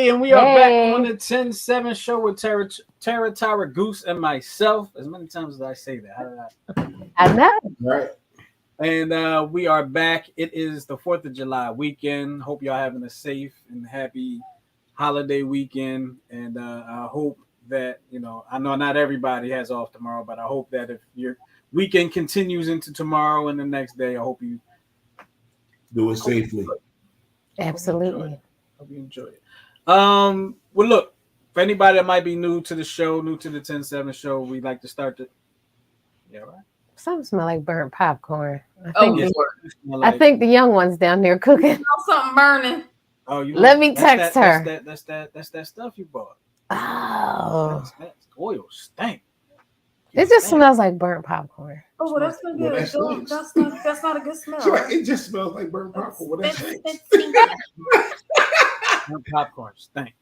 Hey, and we are back on Hey, the 10-7 show with Tara Goose and myself. As many times as I say that. How did I know. Right. And we are back. It is the 4th of July weekend. Hope y'all having a safe and happy holiday weekend. And I hope that, I know not everybody has off tomorrow, but I hope that if your weekend continues into tomorrow and the next day, I hope you Do it safely. Absolutely. Hope you enjoy it. Well, look, for anybody that might be new to the show, new to the 10-7 show, we'd like to start the. Yeah, right. Something smell like burnt popcorn. Yes, I think the young one's down there cooking. Something burning. Oh, you Let me text her. That's that stuff you bought. Oh, That's oil stank. it just smells like burnt popcorn. Oh, well, that's not good. Well, That's not a good smell. So it just smells like burnt popcorn. Well, that's it. Burnt popcorn stank.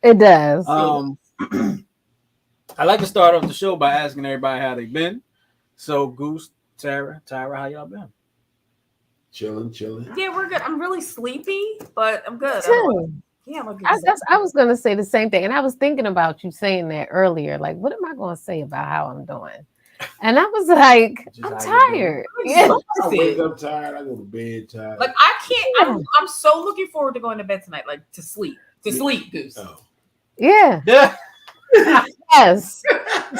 It does. I like to start off the show by asking everybody how they've been. So, Goose, Tyra, how y'all been? Chilling. Yeah, we're good. I'm really sleepy, but I'm good. Too. Yeah, I'm I was going to say the same thing. And I was thinking about you saying that earlier. Like, what am I going to say about how I'm doing? And I was like, I'm tired. Yeah. I wake up tired. I go to bed tired. Like, I can't. I'm so looking forward to going to bed tonight, like to sleep. To sleep, Goose. Oh. Yeah. Yes.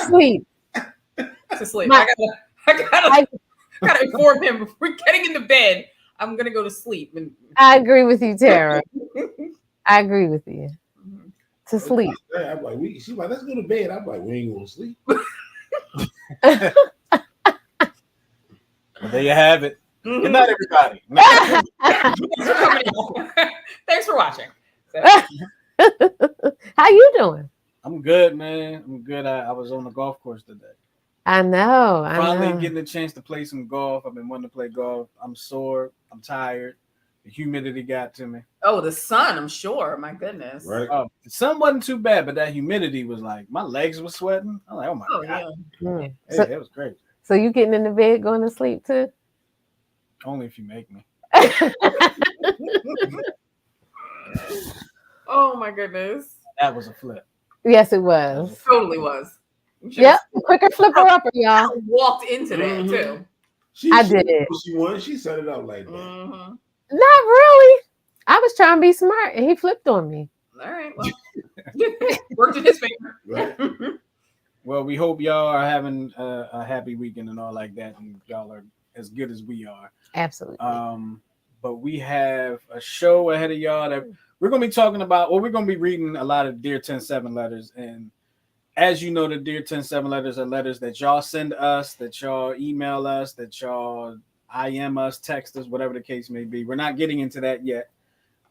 Sleep. To sleep. I gotta inform him before getting into bed. I'm gonna go to sleep. I agree with you, Tara. I agree with you. To sleep. I'm like, she's like, let's go to bed. I'm like, we ain't gonna sleep. Well, there you have it. Good night, everybody. Thanks for watching. How you doing? I'm good, man. I'm good. I was on the golf course today. I know. Finally getting a chance to play some golf. I've been wanting to play golf. I'm sore. I'm tired. The humidity got to me. Oh, the sun, I'm sure. My goodness. Right. The sun wasn't too bad, but that humidity was like, my legs were sweating. I'm like, oh my God. Yeah. Hey, it was crazy. So you getting in the bed going to sleep too? Only if you make me. Oh my goodness. That was a flip. Yes, it was. Totally was. Yep. Quicker flipper upper, y'all. I walked into that too. I did it. She set it up like that. Mm-hmm. Not really. I was trying to be smart and he flipped on me. All right. Well, worked in his favor. Right. Well, we hope y'all are having a happy weekend and all like that, and y'all are as good as we are. Absolutely. But we have a show ahead of y'all that we're going to be talking about. Well, we're going to be reading a lot of Dear 10-7 letters. And as you know, the Dear 10-7 letters are letters that y'all send us, that y'all email us, that y'all IM us, text us, whatever the case may be. We're not getting into that yet.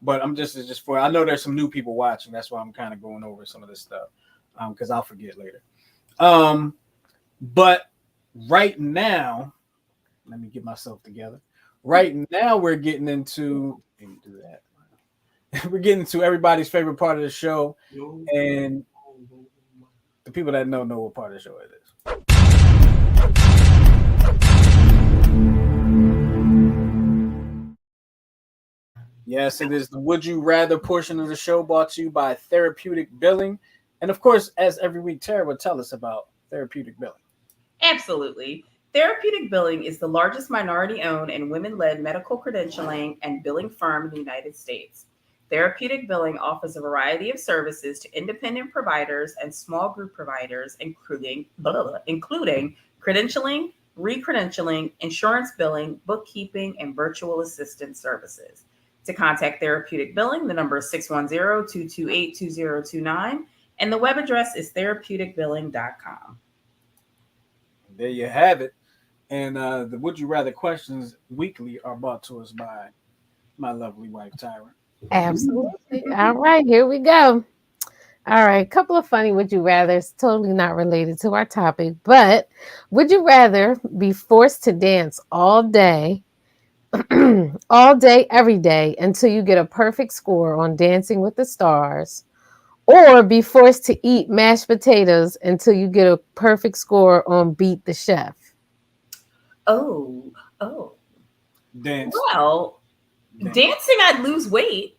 But I'm just I know there's some new people watching. That's why I'm kind of going over some of this stuff because I'll forget later. But right now, let me get myself together. Right now, we're getting into We're getting to everybody's favorite part of the show, and the people that know what part of the show it is. Yes, it is the Would You Rather portion of the show, brought to you by Therapeutic Billing. And of course, as every week, Tara will tell us about Therapeutic Billing. Absolutely. Therapeutic Billing is the largest minority-owned and women-led medical credentialing and billing firm in the United States. Therapeutic Billing offers a variety of services to independent providers and small group providers, including credentialing, re-credentialing, insurance billing, bookkeeping, and virtual assistant services. To contact Therapeutic Billing, the number is 610-228-2029, and the web address is therapeuticbilling.com. There you have it. And the Would You Rather questions weekly are brought to us by my lovely wife, Tyra. Absolutely. All right, here we go. All right, a couple of funny Would You Rathers, totally not related to our topic, but would you rather be forced to dance all day, every day until you get a perfect score on Dancing with the Stars, or be forced to eat mashed potatoes until you get a perfect score on Beat the Chef? Oh. Dance. Well, dancing, I'd lose weight.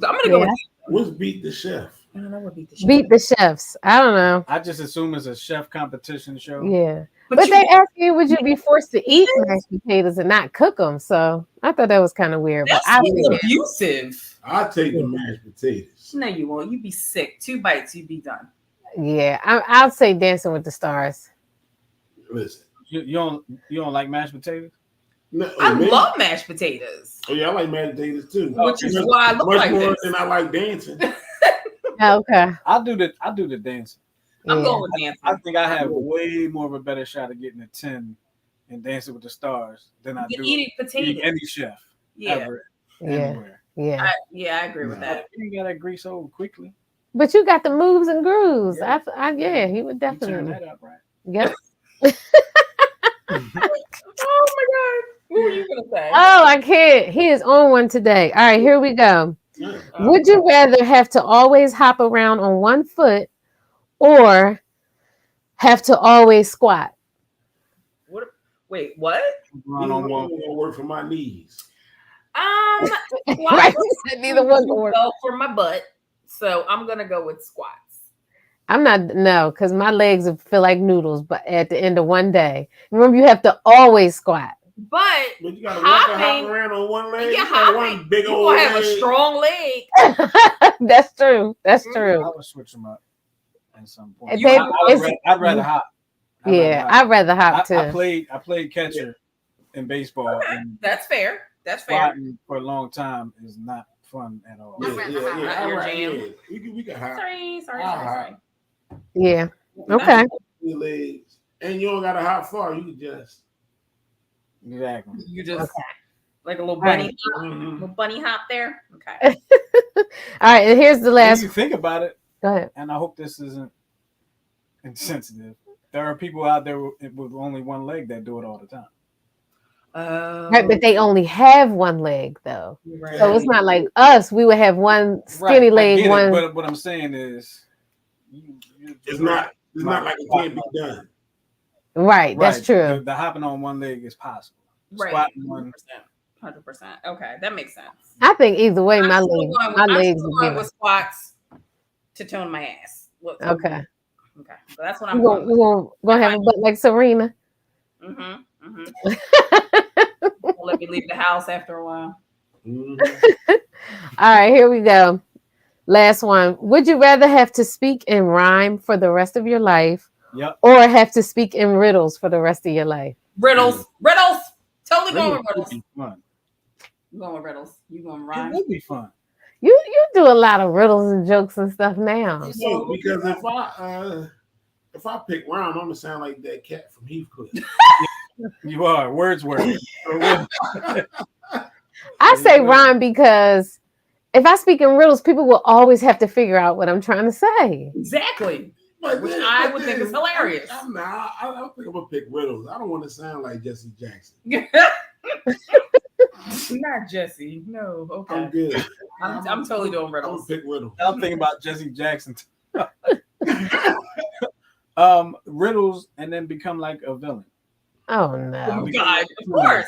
I'm gonna go with What's beat the chef? I don't know what beat the chef. Beat the chefs. I don't know. I just assume it's a chef competition show. Yeah. But But you- they asked you, would you be forced to eat mashed potatoes and not cook them? So I thought that was kind of weird. But That's I think abusive. I'll take the mashed potatoes. No, you won't. You'd be sick. 2 bites, you'd be done. yeah, I'll say Dancing with the Stars. Listen. You don't like mashed potatoes? No, I man. love mashed potatoes, Oh yeah, I like mashed potatoes too. which is Much- why I look much like more this. than I like dancing. Okay. I'll do the dancing. I'm Yeah. going with dancing. I think I have way more of a better shot of getting a 10 in Dancing with the Stars than I You do can eat potatoes. any chef Yeah, ever Yeah. anywhere. Yeah. I agree with that. You ain't gotta grease over quickly. But you got the moves and grooves. Yeah. Yeah, he would You turn definitely. that up, right? Yep. Oh my god, what were you gonna say? Oh, I can't. He is on one today. All right, here we go. Yeah. Would you rather have to always hop around on one foot or have to always squat? What? Wait, what? Run on one. Gonna work for my knees. Right? You said neither one can work. Go for my butt, so I'm gonna go with squats. I'm not, no, because my legs would feel like noodles, but at the end of one day. Remember, you have to always squat. But But you gotta hop hopping, around on one leg. yeah, You got hopping, one big you old gonna have a leg. strong leg. That's true. That's I true. would switch them up at some point. And they- I'd rather hop. Yeah, I'd rather hop I too. played catcher in baseball, Okay, and that's fair. That's fair. squatting for a long time is not fun at all. Yeah, Not yeah, yeah. your All right, jam. yeah. We can hop Sorry. Yeah. Okay. your legs, and you don't gotta hop far. You can just. Exactly. You just like a little Right. bunny, hop, Mhm. little bunny hop there. Okay. All right. And here's the When last. you think about it, Go ahead. and I hope this isn't insensitive. There are people out there with only one leg that do it all the time. Right, but they only have one leg though. So it's not like us. We would have one skinny I leg, get it, one. but what I'm saying is, It's not. It's not like it can't be done. Right. That's Right, true. The hopping on one leg is possible. Right. Squatting one. 100%. Okay, that makes sense. I think either way, my I'm still legs, going with- my I'm legs still would going give with it. squats to tone my ass. Okay. Okay. So that's what We I'm gonna, going. we gonna have a butt like Serena. Mm-hmm. Let me leave the house after a while. Mhm. All right, here we go. Last one. Would you rather have to speak in rhyme for the rest of your life Yep. or have to speak in riddles for the rest of your life? Riddles. Totally going with Riddles riddles. would be fun. I'm going with riddles. You going It rhyme? would be fun. You do a lot of riddles and jokes and stuff now. So, because if I pick rhyme, I'm gonna sound like that cat from Heathcliff. You are Wordsworth. I say rhyme because if I speak in riddles, people will always have to figure out what I'm trying to say. Exactly. But Which then- I but would think then is hilarious. I think I'm gonna pick riddles. I don't want to sound like Jesse Jackson. Not Jesse. No. Okay. I'm good. I'm totally doing I'm gonna riddles. pick riddles. I'm thinking about Jesse Jackson. Riddles and then become like a villain. Oh Oh no. God, of course.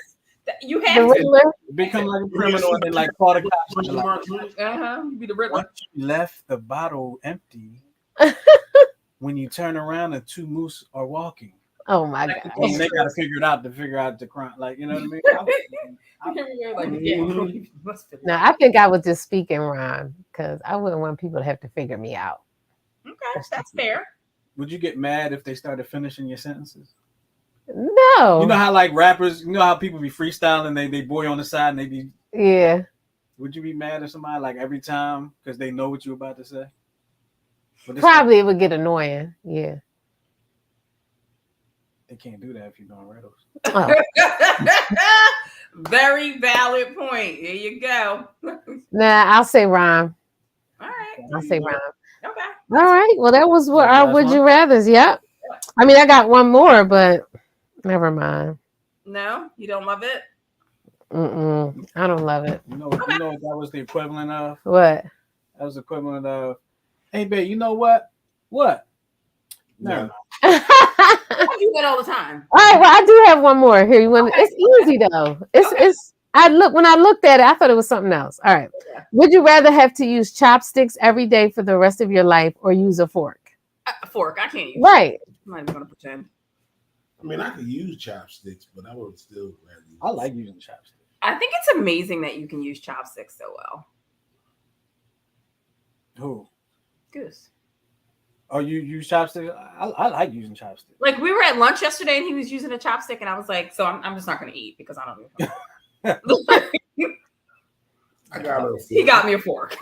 You The have to. Riddler? Become like a criminal and then like call the cops. Question Like, mark, right? You be the Riddler. once you left the bottle empty, when you turn around and two moose are walking. Oh my Like, god. And they gotta figure out the crime. Like, you know what I mean? Like, yeah, must fit. No, I think I would just speak in rhyme because I wouldn't want people to have to figure me out. Okay, that's fair. Would you get mad if they started finishing your sentences? No. You know how like rappers, you know how people be freestyling, they boy on the side and they be. Yeah. Would you be mad at somebody like every time because they know what you're about to say? But this Probably it would get annoying. Yeah. they can't do that if you're doing riddles. Oh. Very valid point. Here you go. All Nah, I'll say rhyme. right. I'll say rhyme. Okay. All right. Well, that was what That our last would one? you rather's. Yep. I mean, I got one more, but never mind. No, you don't love it. I don't love it. You know what that was the equivalent of? What? That was the equivalent of, hey babe, you know what? What? No. All I do that all the time. right. Well, I do have one more here. You want? It's easy though. It's When I looked at it, I thought it was something else. All right. Yeah. Would you rather have to use chopsticks every day for the rest of your life or use a fork? A fork. I can't use. Right. I'm not even gonna pretend. I mean, I could use chopsticks, but I would still rather use. I like using chopsticks. I think it's amazing that you can use chopsticks so well. Who? Goose. Oh, you use chopsticks? I like using chopsticks. Like we were at lunch yesterday and he was using a chopstick and I was like, so I'm just not gonna eat because I don't even. I got a He got me a fork.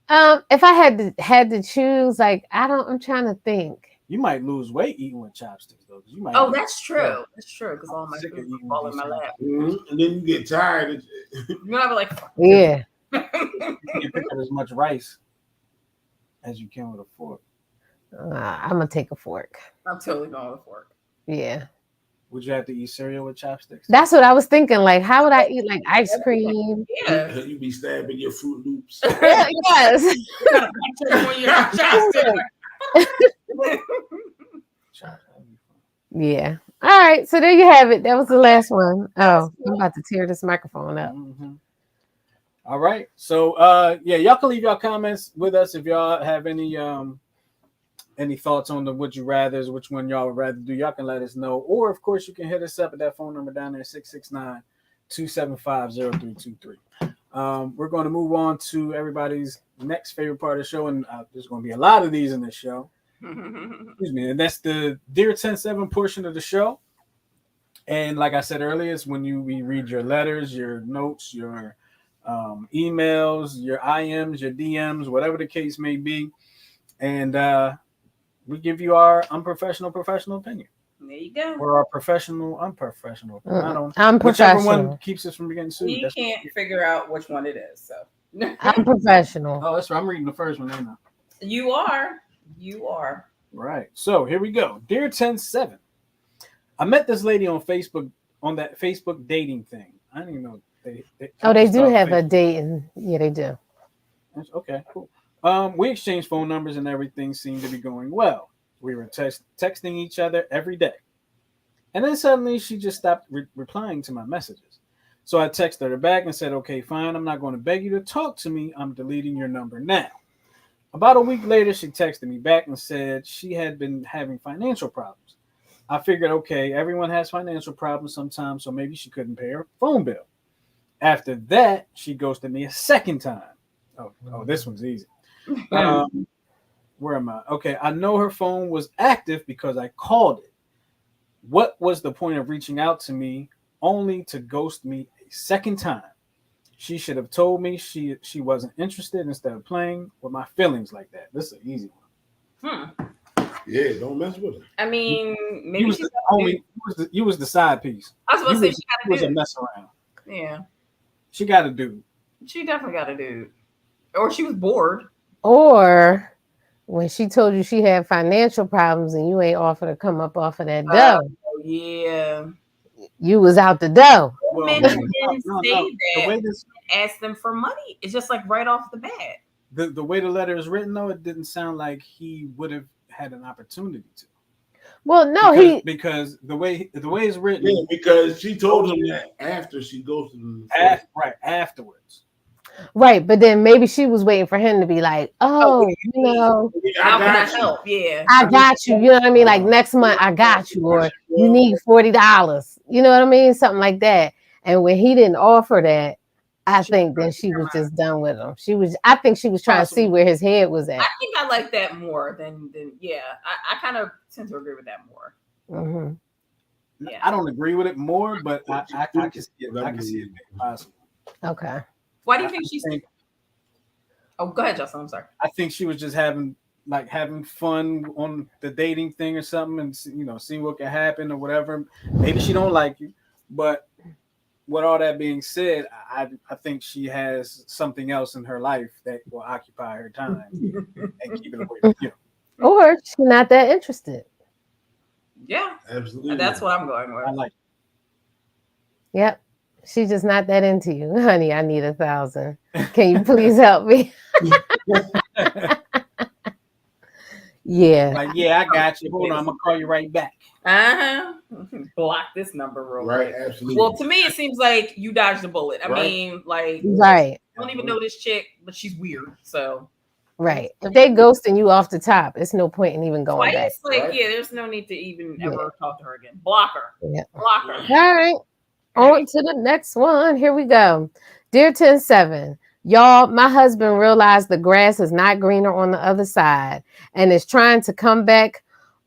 If I had to choose, like I'm trying to think. You might lose weight eating with chopsticks, though. You might. Oh, that's true. That's true because all my Sick of food eating fall in these my lap. And then you get tired. You know, I'm like, Yeah. You can pick up as much rice as you can with a fork. I'm gonna take a fork. I'm totally going with a fork. Yeah. Would you have to eat cereal with chopsticks? That's what I was thinking. Like, how would I eat like ice cream? Yeah. You be stabbing your Fruit Loops. Yeah, yes. You gotta watch it when you're chopstick. Yeah. All right. So there you have it. That was the last one. Oh, I'm about to tear this microphone up. Mm-hmm. All right. So yeah, y'all can leave y'all comments with us if y'all have any thoughts on the would you rather's, which one y'all would rather do. Y'all can let us know. Or of course you can hit us up at that phone number down there, 669-275-0323. We're going to move on to everybody's next favorite part of the show, and there's going to be a lot of these in this show. Excuse me, and that's the Dear 10-7 portion of the show. And like I said earlier, it's when we read your letters, your notes, your emails, your IMs, your DMs, whatever the case may be, and we give you our unprofessional professional opinion. There you go. Or our professional unprofessional. I don't. I'm Whichever professional. one keeps us from getting sued. We can't figure out which one it is. So I'm professional. Oh, that's right. I'm reading the first one now. you are. You are. Right. So here we go. Dear 10-7. I met this lady on Facebook on that Facebook dating thing. I didn't even know they do have a Facebook. date, and yeah, they do. Okay, cool. We exchanged phone numbers and everything seemed to be going well. We were texting each other every day. And then suddenly she just stopped replying to my messages. So I texted her back and said, okay, fine. I'm not going to beg you to talk to me. I'm deleting your number now. About a week later, she texted me back and said she had been having financial problems. I figured, okay, everyone has financial problems sometimes, so maybe she couldn't pay her phone bill. After that, she ghosted me a second time. Oh, this one's easy. Where am I? Okay, I know her phone was active because I called it. What was the point of reaching out to me only to ghost me a second time? She should have told me she wasn't interested instead of playing with my feelings like that. This is an easy one. Yeah, don't mess with her. I mean, maybe she's you was the side piece. I was supposed to say she You got was a a dude. mess around. Yeah, She got a dude. she definitely got a dude. Or she was bored. Or when she told you she had financial problems and you ain't offered to come up off of that dough, Oh, yeah. you was out the dough. Well, Men no, didn't no. say The that. way this Ask them for money. It's just like right off the bat. the way the letter is written, though, it didn't sound like he would have had an opportunity to. Well, no, because the way it's written, Yeah, because she told him that after she ghosted him. afterwards. right, but then maybe she was waiting for him to be like, oh, you know, How can I got you. help? Yeah. I got you. You know what I mean? Like next month, I got you, or you need $40. You know what I mean? Something like that. And when he didn't offer that, I think then she was just done with him. I think she was trying to see where his head was at. I think I like that more than yeah. I kind of tend to agree with that more. Mm-hmm. Yeah. I don't agree with it more, but I can see it. I can see it being possible. Okay. Why do you think she's? Oh, go ahead, Justin. I'm sorry. I think she was just having fun on the dating thing or something, and seeing what can happen or whatever. Maybe she don't like you, but with all that being said, I think she has something else in her life that will occupy her time and keep it away from you. Or she's not that interested. Yeah, Absolutely. that's what I'm going with. I like it. Yep. She's just not that into you. Honey, I need 1,000. Can you please help me? Yeah. Like, yeah, I got you. Hold on, I'm gonna call you right back. Block this number real Right, quick. absolutely. Well, to me, it seems like you dodged a bullet. I Right. mean, like, Right. I don't even know this chick, but she's weird. So Right. If they ghosting you off the top, it's no point in even going back. twice, like, Right. yeah, there's no need to even Yeah. ever talk to her again. Block her. Yeah. Block her. All right. On to the next one. Here we go. Dear 107, y'all, my husband realized the grass is not greener on the other side and is trying to come back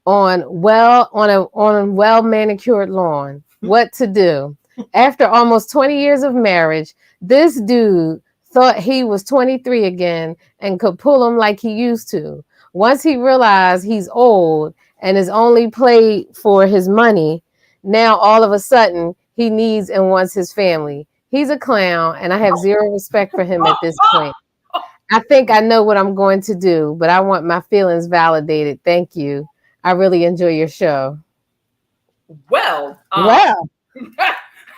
on a well manicured lawn. What to do? After almost 20 years of marriage, this dude thought he was 23 again and could pull him like he used to. Once he realized he's old and is only played for his money, now all of a sudden he needs and wants his family. He's a clown and I have zero respect for him at this point. I think I know what I'm going to do, but I want my feelings validated. Thank you. I really enjoy your show. Well, Well,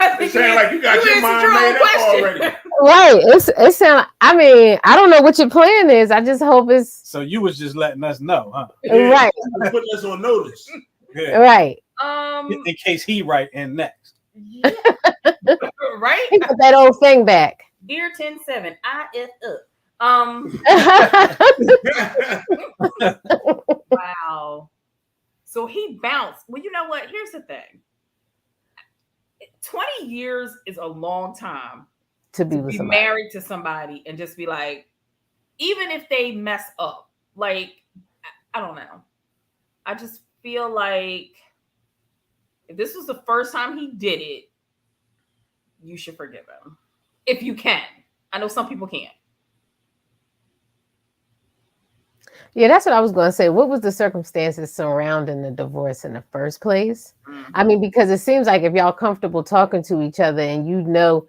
I think It sounds like you got your answered mind your own made up question. already. right. It sounds. I mean, I don't know what your plan is. I just hope it's So you was just letting us know, huh? right. Putting us on notice. Yeah. Right. In case he right in next. Yeah. Right? He put that old thing back. Dear 107, IF up. Wow. So he bounced. Well, you know what? Here's the thing. 20 years is a long time to be to with be somebody. married to somebody and just be like, even if they mess up, like, I don't know. I just feel like if this was the first time he did it, you should forgive him. If you can. I know some people can't. Yeah, that's what I was going to say. What was the circumstances surrounding the divorce in the first place? Mm-hmm. I mean, because it seems like if y'all comfortable talking to each other and you know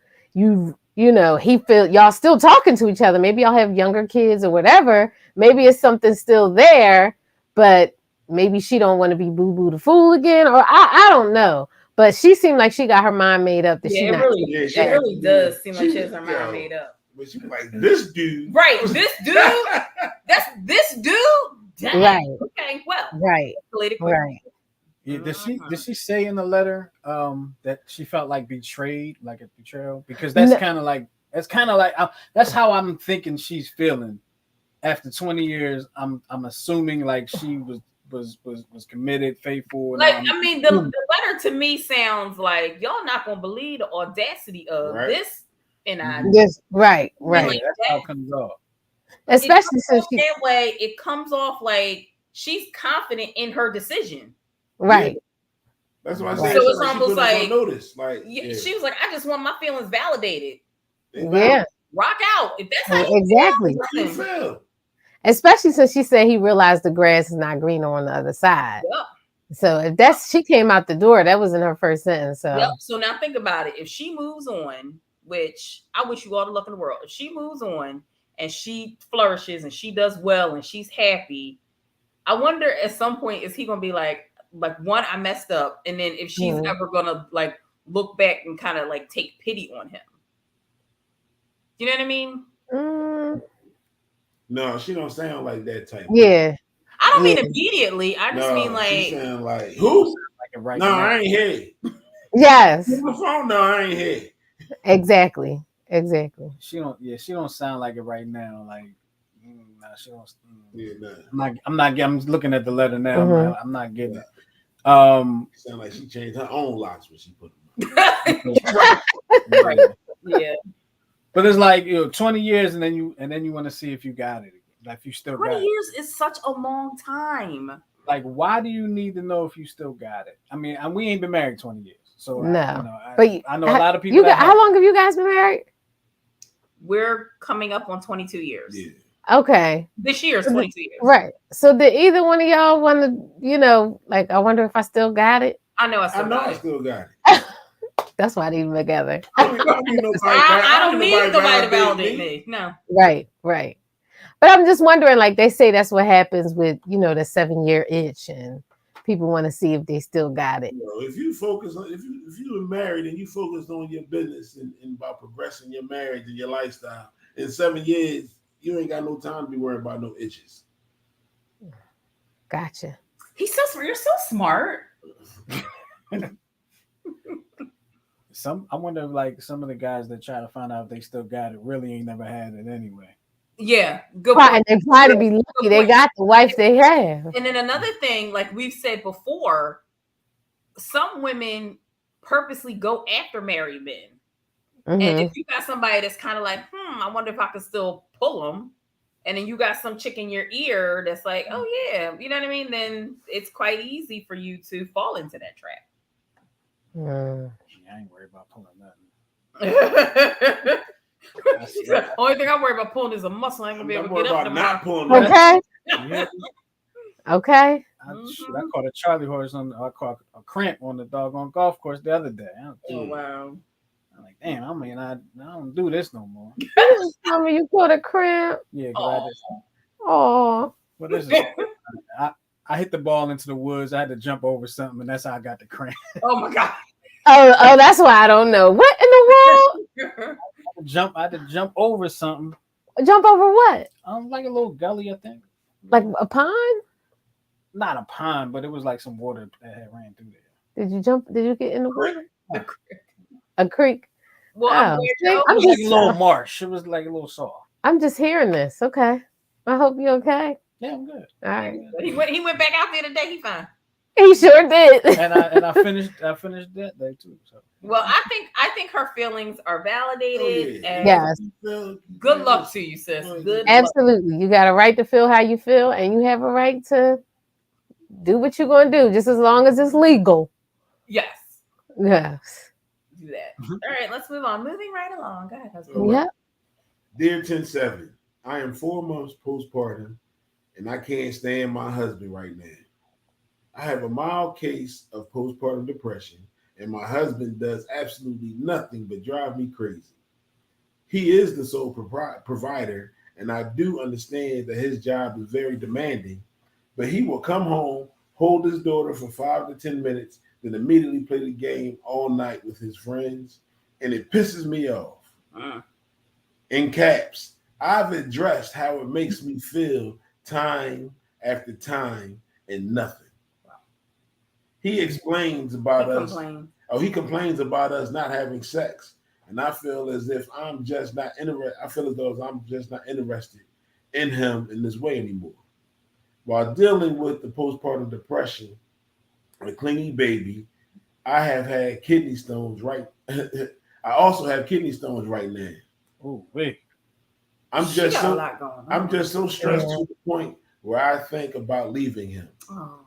he feel y'all still talking to each other, maybe y'all have younger kids or whatever, maybe it's something still there, but maybe she don't want to be boo-boo the fool again, or I don't know. But she seemed like she got her mind made up that she Yeah, not. it really does seem like she has her mind made up. But she was like, this dude. Right, this dude. That's this dude. Dang. Right. Okay. Well. Right. Right. Yeah, did she say in the letter that she felt like betrayed, like a betrayal? Because that's kind of like that's how I'm thinking she's feeling after 20 years. I'm assuming like she was committed, faithful. Like, I mean, the letter to me sounds like y'all not gonna believe the audacity of this. And I yes, right. Yeah, that's how it comes off. Especially since she that way, it comes off like she's confident in her decision. Right. Yeah. That's what I said. So it's almost like notice. Like she was like, I just want my feelings validated. Yeah. Rock out. If that's how you exactly. feel. Especially since she said he realized the grass is not greener on the other side. Yep. So if she came out the door, that was in her first sentence. So yep. So now think about it. If she moves on, which I wish you all the luck in the world, if she moves on and she flourishes and she does well and she's happy, I wonder at some point is he gonna be like one, I messed up, and then if she's ever gonna like look back and kind of like take pity on him. You know what I mean? No, she don't sound like that type. Yeah. I don't mean immediately. I just mean like she sound like who? Like right no, now. I ain't here. Yes. On the phone, no, I ain't here. Exactly. She don't sound like it right now. Like, she don't. Yeah, nah. I'm looking at the letter now. Mm-hmm. I'm not getting it. Sound like she changed her own locks when she put them. right. Yeah. But it's like 20 years, and then you want to see if you got it. Like if you still 20 got it. years is such a long time. Like, why do you need to know if you still got it? I mean, we ain't been married 20 years, so no. I know a lot of people. How long have you guys been married? We're coming up on 22 years. Yeah. Okay. This year is 22 years. Right. So did either one of y'all want to, like, I wonder if I still got it? I know I still got it. That's why I didn't together. I don't need nobody to validate me. No. Right. But I'm just wondering, like they say that's what happens with, the 7-year itch, and people want to see if they still got it. If you focus on, if you were married and you focused on your business and about progressing your marriage and your lifestyle, in 7 years, you ain't got no time to be worried about no itches. Gotcha. He's so smart. You're so smart. I wonder if like some of the guys that try to find out if they still got it really ain't never had it anyway. Yeah, good And point. they probably be lucky they got the wife they have. And then another thing, like we've said before, some women purposely go after married men. And Mhm. if you got somebody that's kind of like, I wonder if I could still pull them, and then you got some chick in your ear that's like, oh yeah, you know what I mean? Then it's quite easy for you to fall into that trap. Mm. I ain't worried about pulling nothing. Only thing I'm worried about pulling is a muscle. I ain't gonna be able to get up tomorrow. Not pulling that. Okay. Yeah. Okay. I caught a Charlie horse I caught a cramp on the doggone golf course the other day. Oh wow. I'm like, damn, I don't do this no more. Tell me you caught a cramp. Yeah, Oh. what is it? I hit the ball into the woods. I had to jump over something, and that's how I got the cramp. Oh my god. Oh, that's why I don't know. What in the world? I had to jump over something. Jump over what? Like a little gully, I think. Like a pond? Not a pond, but it was like some water that had ran through there. Did you jump? Did you get in the water? A creek. Well, Oh, It was like a little marsh. It was like a little soft. I'm just hearing this. Okay. I hope you're okay. Yeah, I'm good. All right. He went back out there today. He fine. He sure did. And I finished that day too. So. Well, I think her feelings are validated. And Yes. good luck to you, sis. Good luck. Absolutely. You got a right to feel how you feel, and you have a right to do what you're going to do, just as long as it's legal. Yes. Yes. Do that. All right, let's move on. Moving right along. Go ahead, husband. All Yep. Dear 10-7, I am 4 months postpartum, and I can't stand my husband right now. I have a mild case of postpartum depression, and my husband does absolutely nothing but drive me crazy. He is the sole provider, and I do understand that his job is very demanding, but he will come home, hold his daughter for 5 to 10 minutes, then immediately play the game all night with his friends, and it pisses me off. In caps, I've addressed how it makes me feel time after time and nothing. He explains about us. He complains about us not having sex, and I feel as if I'm just not interested. I feel as though I'm just not interested in him in this way anymore. While dealing with the postpartum depression, a clingy baby, I have had kidney stones. Right, I also have kidney stones right now. Oh wait. I'm just so stressed to the point where I think about leaving him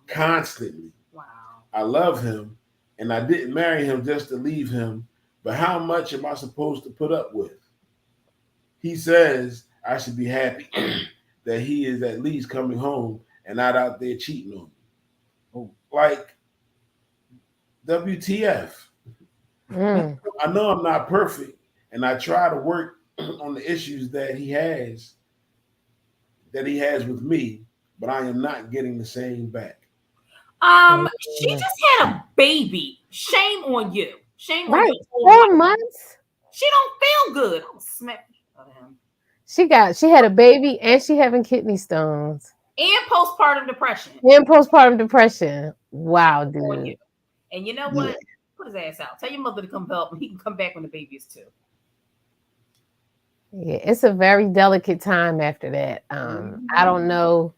constantly. Wow. I love him, and I didn't marry him just to leave him, but how much am I supposed to put up with? He says I should be happy that he is at least coming home and not out there cheating on me. Oh, like, WTF? I know I'm not perfect, and I try to work on the issues that he has with me, but I am not getting the same back. She just had a baby. Shame on you. Shame on you. 4 months. She don't feel good. I'll smack him. She had a baby, and she having kidney stones and postpartum depression. Wow, dude. And you know what? Yeah. Put his ass out. Tell your mother to come help him. He can come back when the baby is 2. Yeah, it's a very delicate time after that. I don't know.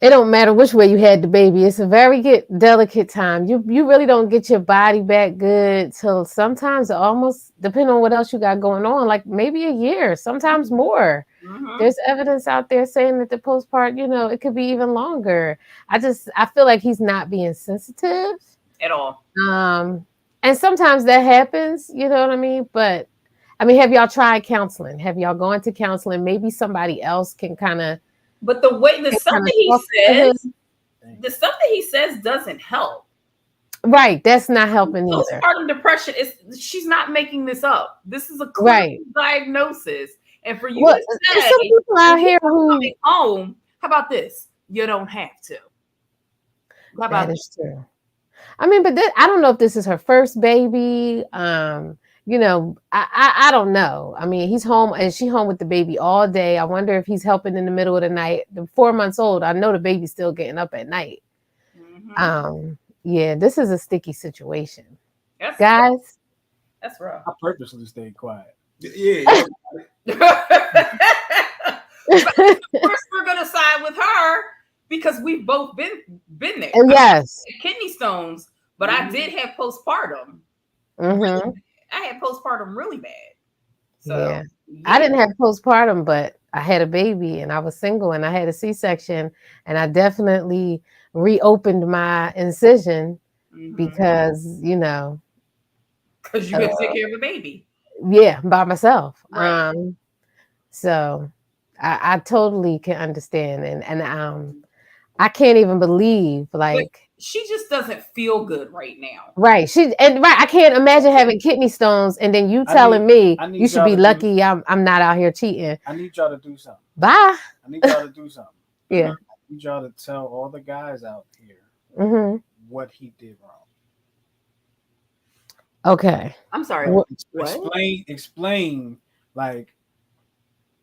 It don't matter which way you had the baby. It's a very delicate time. You really don't get your body back good till sometimes almost, depending on what else you got going on, like maybe a year, sometimes more. There's evidence out there saying that the postpartum, it could be even longer. I feel like he's not being sensitive at all. And sometimes that happens, you know what I mean? But I mean, have y'all tried counseling? Have y'all gone to counseling? Maybe somebody else can kind of. But the stuff that he says doesn't help. Right, that's not helping either. Postpartum depression she's not making this up. This is a clear diagnosis, and for you to say, some people out here who coming home. How about this? You don't have to. That is true. I mean, but I don't know if this is her first baby. you know, I don't know. I mean, he's home and she home with the baby all day. I wonder if he's helping in the middle of the night. The 4 months old, I know the baby's still getting up at night. Yeah, this is a sticky situation. Guys. That's rough. I purposely stayed quiet. Yeah. Of course, we're gonna side with her because we've both been there. Yes. Kidney stones, but I did have postpartum. Mm-hmm. I had postpartum really bad. So yeah. I didn't have postpartum, but I had a baby and I was single and I had a C-section and I definitely reopened my incision because, you know. Because you had to take care of a baby. Yeah, by myself. Right. So I totally can understand. And I can't even believe like she just doesn't feel good right now. Right. I can't imagine having kidney stones and then you telling me you should be lucky I'm not out here cheating. I need y'all to do something. Bye. I need y'all to do something. Yeah. I need y'all to tell all the guys out here what he did wrong. Okay. I'm sorry. What? Explain like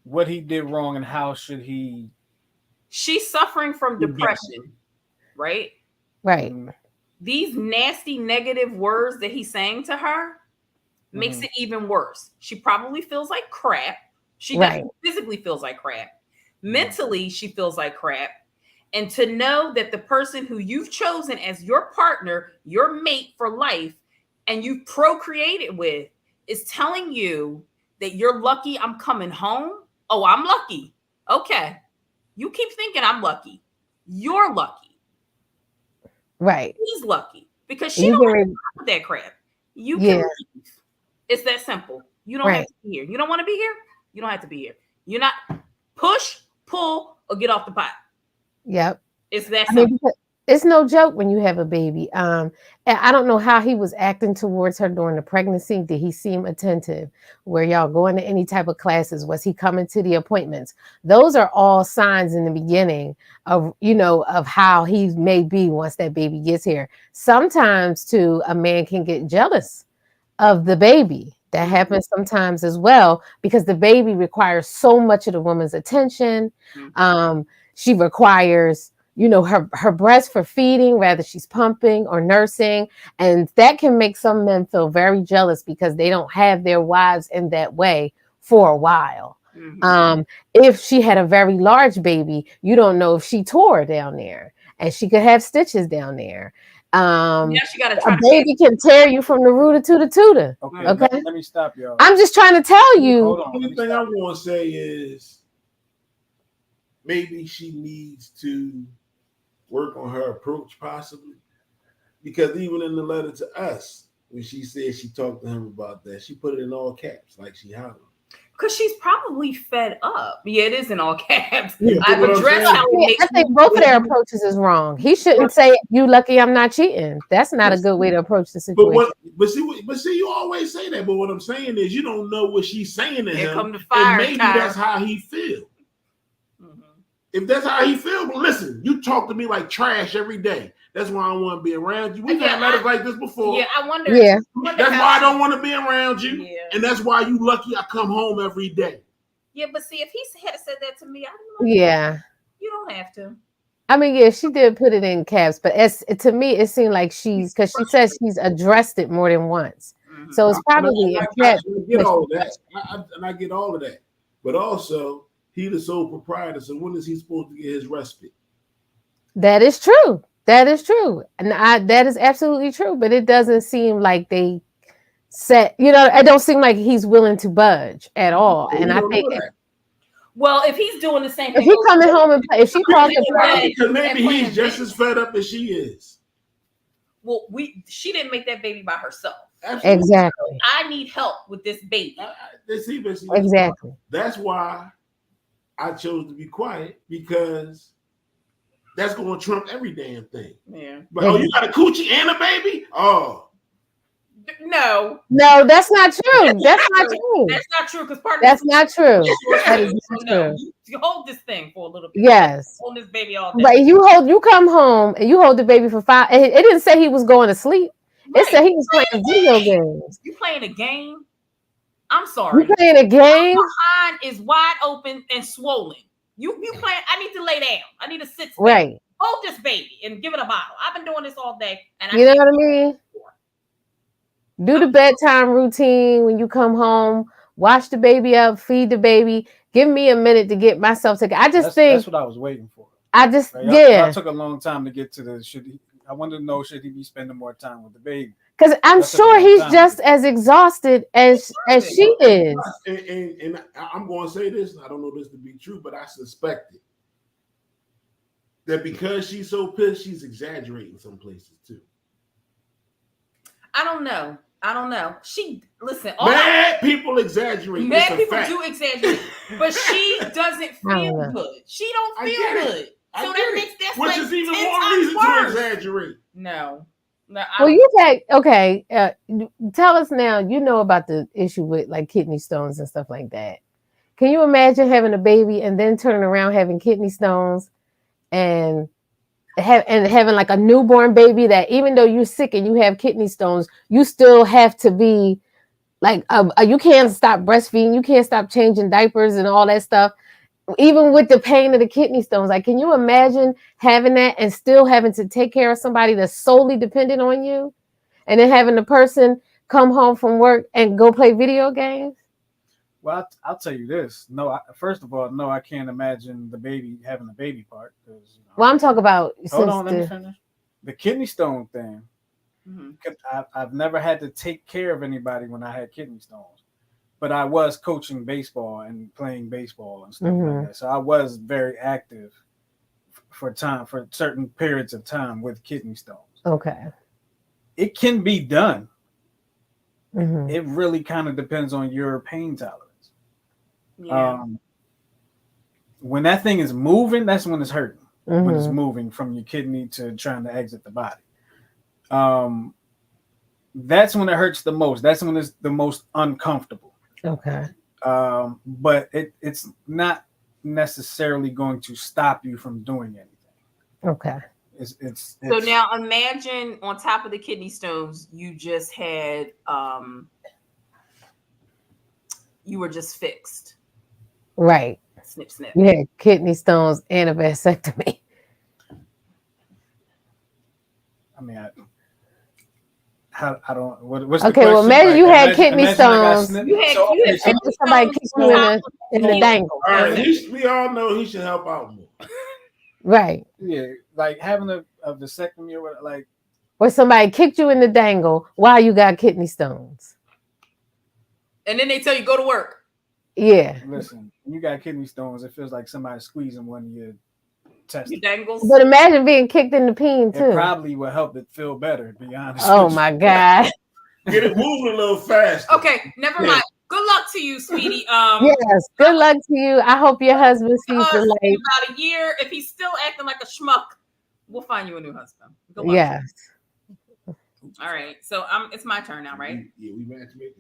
what he did wrong and how should he. She's suffering from depression, right? Right. These nasty negative words that he's saying to her makes it even worse. She probably feels like crap. She doesn't physically feels like crap. Mentally, she feels like crap. And to know that the person who you've chosen as your partner, your mate for life, and you've procreated with is telling you that you're lucky I'm coming home. Oh, I'm lucky. Okay. You keep thinking I'm lucky. You're lucky. Right. He's lucky because she don't have to with that crap. You can leave. It's that simple. You don't have to be here. You don't want to be here? You don't have to be here. You're not push, pull, or get off the pot. Yep. It's that simple. It's no joke when you have a baby. And I don't know how he was acting towards her during the pregnancy. Did he seem attentive? Were y'all going to any type of classes? Was he coming to the appointments? Those are all signs in the beginning of, you know, of how he may be once that baby gets here. Sometimes too, a man can get jealous of the baby. That happens sometimes as well because the baby requires so much of the woman's attention. She requires, you know, her breast for feeding, whether she's pumping or nursing. And that can make some men feel very jealous because they don't have their wives in that way for a while. If she had a very large baby, you don't know if she tore down there and she could have stitches down there. She gotta try a baby can tear you from the rooter to the tutor. Okay. Let me stop y'all. I'm just trying to tell you. Hold on. The only thing I want to say is maybe she needs to work on her approach possibly, because even in the letter to us, when she said she talked to him about that, she put it in all caps, like she hollered. Because she's probably fed up. Yeah, it is in all caps. Yeah, I've addressed how it makes I think both of their approaches is wrong. He shouldn't say, "You lucky I'm not cheating." That's not a good way to approach the situation. But see, you always say that. But what I'm saying is, you don't know what she's saying to him, come to fire, and maybe that's how he feels. If that's how he feels, well, listen, you talk to me like trash every day. That's why I don't want to be around you. We've had letters like this before. Yeah, I wonder. Yeah. That's why I don't want to be around you. Yeah. And that's why you lucky I come home every day. Yeah, but see, if he had said that to me, I don't know. Yeah. You don't have to. I mean, yeah, she did put it in caps, but to me, it seemed like because she says she's addressed it more than once. So it's probably I get all of that. I get all of that. But also, he's the sole proprietor, so when is he supposed to get his respite? That is true. That is true. And that is absolutely true. But it doesn't seem like they set, you know, it don't seem like he's willing to budge at all. And I think well, if he's doing the same if thing, he coming home and if she calls him, because maybe he's just as fed up as she is. Well, she didn't make that baby by herself. Absolutely. Exactly. I need help with this baby. Exactly. That's why I chose to be quiet, because that's going to trump every damn thing. Yeah. But you got a coochie and a baby? Oh. No, that's not true. That's not true. That's not true because part of that's not true. That is not true. You hold this thing for a little bit. Yes. Hold this baby all day. But you come home and you hold the baby for 5. It didn't say he was going to sleep. Right. It said he was playing video games. You playing a game I'm sorry. You playing a game? My behind is wide open and swollen. You playing? I need to lay down. I need to sit still. Right. Hold this baby and give it a bottle. I've been doing this all day, and You know what I mean? Do the bedtime routine when you come home. Wash the baby up, feed the baby. Give me a minute to get myself together. I just think that's what I was waiting for. I just Like, yeah. y'all took a long time to get to the I wanted to know, should he be spending more time with the baby? Because I'm That's a sure long he's time. just as exhausted as she is. And I'm going to say this, and I don't know this to be true, but I suspect it. That because she's so pissed, she's exaggerating some places too. I don't know. She listen. Mad people exaggerate. Mad people do exaggerate, but she doesn't feel know. good. She don't feel good. So that makes this which like is even 10 more times reason worse. to exaggerate. No. Well, you've had okay. Tell us now. You know about the issue with like kidney stones and stuff like that. Can you imagine having a baby and then turning around having kidney stones and having like a newborn baby that even though you're sick and you have kidney stones, you still have to be like you can't stop breastfeeding, you can't stop changing diapers and all that stuff. Even with the pain of the kidney stones, like, can you imagine having that and still having to take care of somebody that's solely dependent on you, and then having the person come home from work and go play video games? Well, I'll tell you this. No, first of all, no, I can't imagine the baby having the baby part. Well, I'm talking about. Hold on, let me finish. The kidney stone thing. Mm-hmm. I've never had to take care of anybody when I had kidney stones, but I was coaching baseball and playing baseball and stuff like that. So I was very active for certain periods of time with kidney stones. Okay. It can be done. Mm-hmm. It really kind of depends on your pain tolerance. Yeah. When that thing is moving, that's when it's hurting. Mm-hmm. When it's moving from your kidney to trying to exit the body. That's when it hurts the most. That's when it's the most uncomfortable. Okay. But it's not necessarily going to stop you from doing anything. Okay. It's so now imagine on top of the kidney stones, you just had you were just fixed. Right. Snip, snip. You had kidney stones and a vasectomy. I mean, I don't. What's okay, the well, imagine you had kidney stones. You had and somebody kicked you in the dangle. All right, we all know he should help out more. Right. Yeah, like having a vasectomy or what, like. Or somebody kicked you in the dangle while you got kidney stones. And then they tell you go to work. Yeah. Listen, when you got kidney stones, it feels like somebody squeezing one of your testicles. Your dangles. But imagine being kicked in the peen too. It probably will help it feel better, to be honest. Oh my God. Get it moving a little faster. Okay, never mind. Good luck to you, Speedy. Yes, good luck to you. I hope your husband sees the light. In about a year, if he's still acting like a schmuck, we'll find you a new husband. Good luck. Yes. All right. So it's my turn now, right? Yeah, we matchmakers.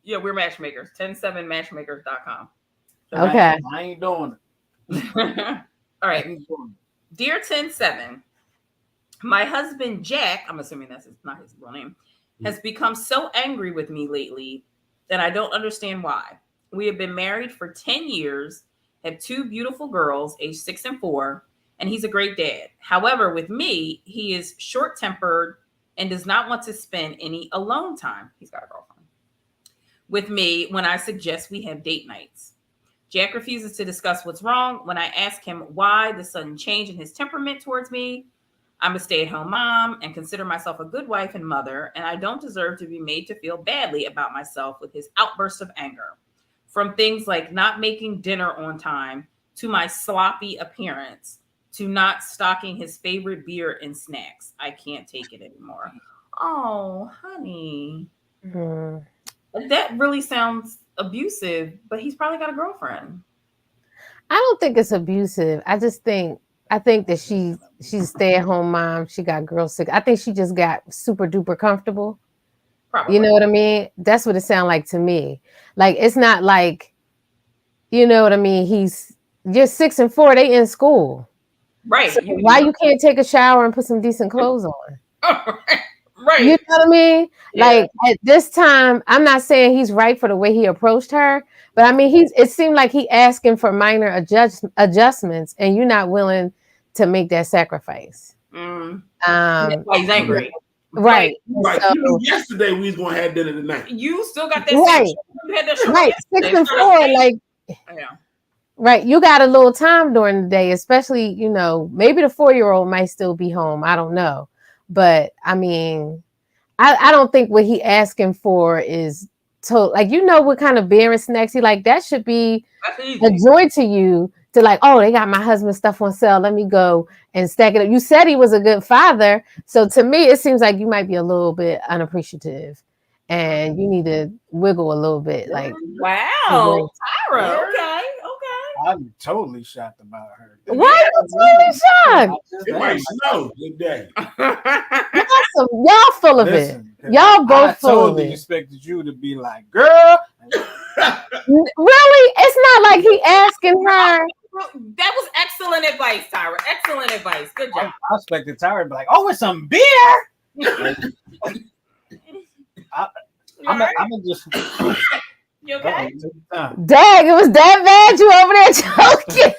Yeah, we're matchmakers. 107matchmakers.com. So Okay. I ain't doing it. All right. Dear 107, my husband Jack, I'm assuming that's not his real name, has become so angry with me lately that I don't understand why. We have been married for 10 years, have 2 beautiful girls, age 6 and 4, and he's a great dad. However, with me, he is short-tempered and does not want to spend any alone time. He's got a girlfriend. With me when I suggest we have date nights. Jack refuses to discuss what's wrong. When I ask him why the sudden change in his temperament towards me, I'm a stay-at-home mom and consider myself a good wife and mother, and I don't deserve to be made to feel badly about myself with his outbursts of anger. From things like not making dinner on time, to my sloppy appearance, to not stocking his favorite beer and snacks. I can't take it anymore. Oh, honey. That really sounds abusive, but he's probably got a girlfriend. I don't think it's abusive. I think that she's a stay-at-home mom. She got girl sick. I think she just got super duper comfortable. Probably. You know what I mean? That's what it sounds like to me. Like, it's not like, you know what I mean? He's just 6 and 4. They in school. Right. So why you can't take a shower and put some decent clothes on? Right. You know what I mean? Yeah. Like at this time, I'm not saying he's right for the way he approached her, but I mean it seemed like he asking for minor adjustments, and you're not willing to make that sacrifice. That's why he's angry. Right. Right. So, You knew yesterday we was gonna have dinner tonight. You still got that Right. same you had that show right, yesterday. 6 and 4, like Yeah. right, you got a little time during the day, especially, maybe the 4-year-old might still be home. I don't know. But I mean, I don't think what he asking for is like, what kind of beer and snacks he like. That should be That's a easy. joy to you to like, oh, they got my husband's stuff on sale. Let me go and stack it up. You said he was a good father. So to me, it seems like you might be a little bit unappreciative and you need to wiggle a little bit. Like, Wow, Tyra. Yeah. Okay. I'm totally shocked about her. why you totally shocked? It might snow today. Y'all full of Listen, it. Y'all both I full of totally it. expected you to be like, girl. Really? It's not like he asking her. That was excellent advice, Tyra. Excellent advice. Good job. I expected Tyra to be like, oh, it's some beer. I'm just. You okay? Dang, it was that bad. You over there joking?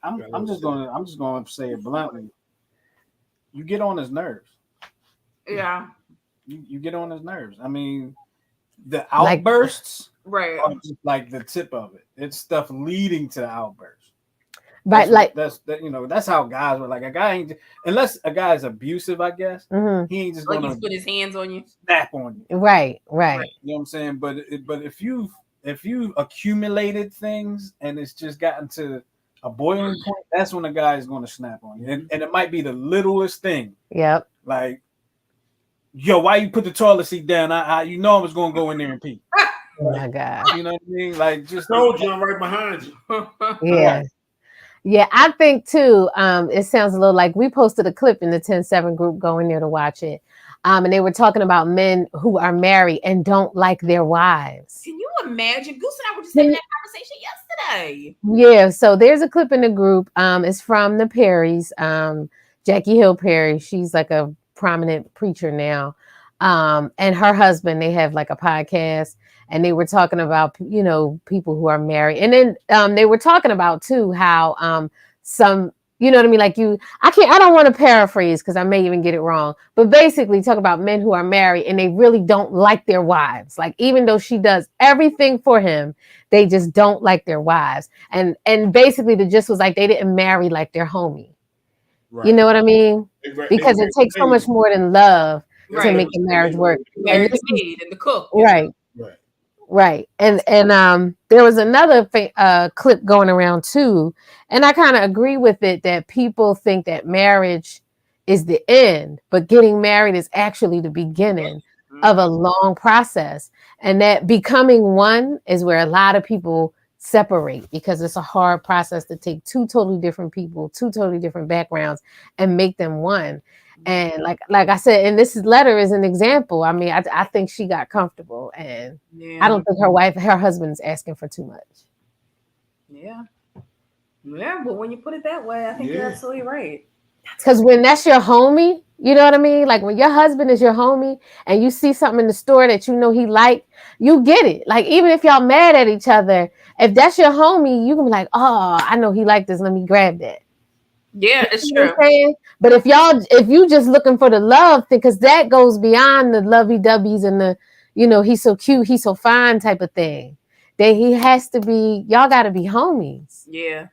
I'm just gonna say it bluntly. You get on his nerves. Yeah. You get on his nerves. I mean, the Like- outbursts Right. are just like the tip of it. It's stuff leading to the outburst. Right, like, that's how guys were like. A guy ain't, unless a guy is abusive, I guess mhm. he ain't just Like gonna he's put his hands on you. snap on you. right. You know what I'm saying? But if you've accumulated things and it's just gotten to a boiling point, that's when a guy is going to snap on you. And it might be the littlest thing. Yep. Like, yo, why you put the toilet seat down? I I was going to go in there and pee. Oh my God. You know what I mean? Like, just Told you I'm right behind you. Yeah. Yeah, I think too, it sounds a little like we posted a clip in the 10-7 group. Go in there to watch it. And they were talking about men who are married and don't like their wives. Can you imagine? Goose and I were just having that conversation yesterday. Yeah, so there's a clip in the group. It's from the Perrys. Jackie Hill Perry. She's like a prominent preacher now. And her husband, they have like a podcast. And they were talking about, people who are married. And then they were talking about too how some, you know what I mean? Like I don't want to paraphrase because I may even get it wrong. But basically talk about men who are married and they really don't like their wives. Like even though she does everything for him, they just don't like their wives. And basically the gist was like they didn't marry like their homie. Right. You know what I mean? Because it takes so much more than love to Right. make a marriage work. Married the maid and the cook. Right. Right. And there was another clip going around too. And I kind of agree with it that people think that marriage is the end, but getting married is actually the beginning of a long process. And that becoming one is where a lot of people separate because it's a hard process to take two totally different people, two totally different backgrounds and make them one. And like I said, and this letter is an example. I mean, I think she got comfortable, and I don't think her husband's asking for too much. Yeah, but when you put it that way, I think you're absolutely right. Because when that's your homie, you know what I mean? Like when your husband is your homie, and you see something in the store that you know he like, you get it. Like even if y'all mad at each other, if that's your homie, you can be like, oh, I know he like this. Let me grab that. Yeah, it's You know true. what I'm saying? But if you just looking for the love thing, because that goes beyond the lovey-dovey's and the, he's so cute, he's so fine type of thing. Then he has to be, y'all got to be homies. Yeah.